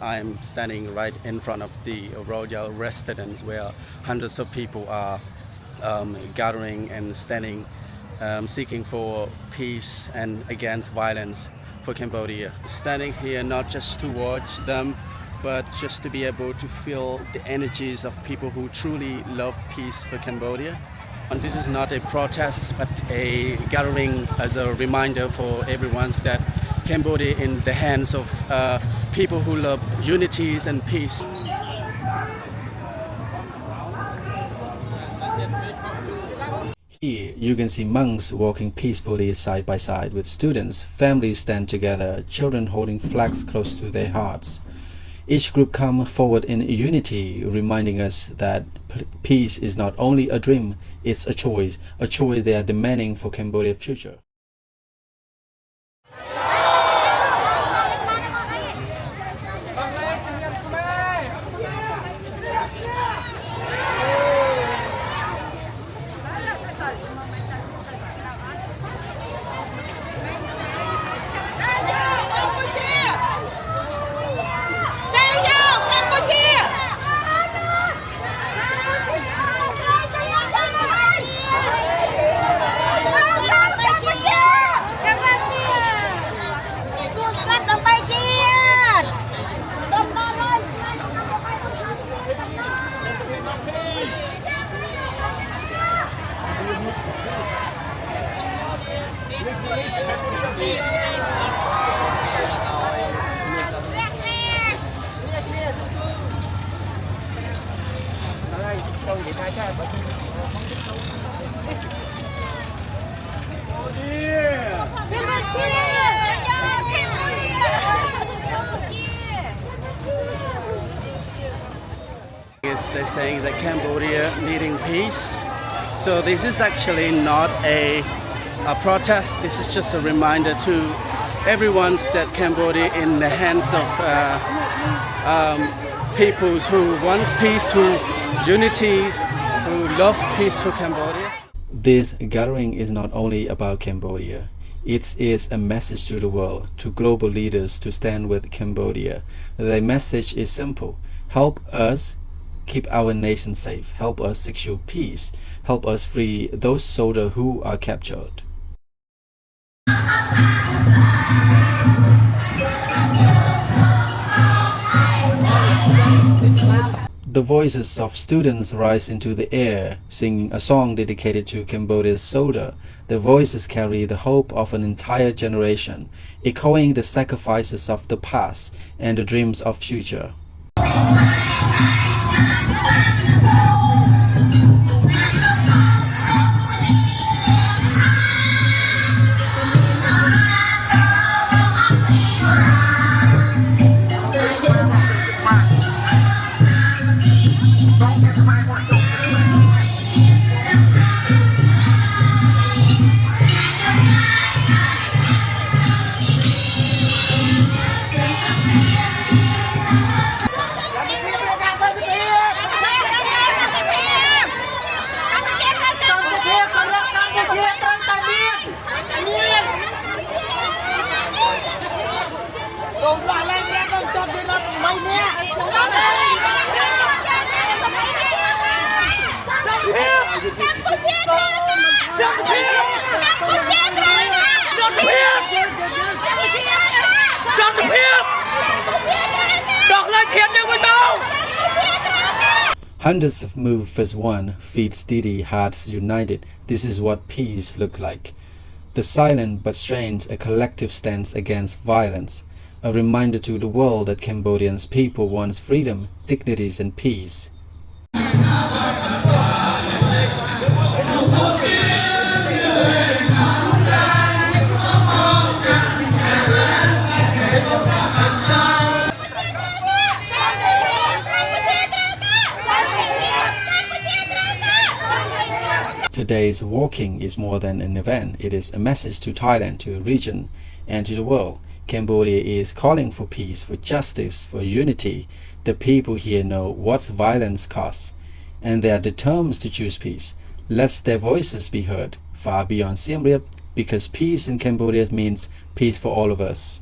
I'm standing right in front of the royal residence where hundreds of people are gathering and standing, seeking for peace and against violence for Cambodia. Standing here not just to watch them, but just to be able to feel the energies of people who truly love peace for Cambodia. And this is not a protest, but a gathering as a reminder for everyone that Cambodia in the hands of people who love unities and peace. Here you can see monks walking peacefully side by side with students. Families stand together, children holding flags close to their hearts. Each group come forward in unity, reminding us that peace is not only a dream, it's a choice they are demanding for Cambodia's future. They're saying that Cambodia needing peace. So this is actually not a protest. This is just a reminder to everyone that Cambodia in the hands of peoples who wants peace, who unities, who love peace for Cambodia. This gathering is not only about Cambodia. It is a message to the world, to global leaders to stand with Cambodia. The message is simple. Help us keep our nation safe. Help us secure peace. Help us free those soldiers who are captured. The voices of students rise into the air, singing a song dedicated to Cambodia's soldier. Their voices carry the hope of an entire generation, echoing the sacrifices of the past and the dreams of future. Hundreds of move as one, feet steady, hearts united. This is what peace looks like. The silent but strange, a collective stance against violence. A reminder to the world that Cambodians people want freedom, dignities and peace. Today's walking is more than an event. It is a message to Thailand, to the region, and to the world. Cambodia is calling for peace, for justice, for unity. The people here know what violence costs, and they are determined to choose peace. Let their voices be heard far beyond Siem Reap, because peace in Cambodia means peace for all of us.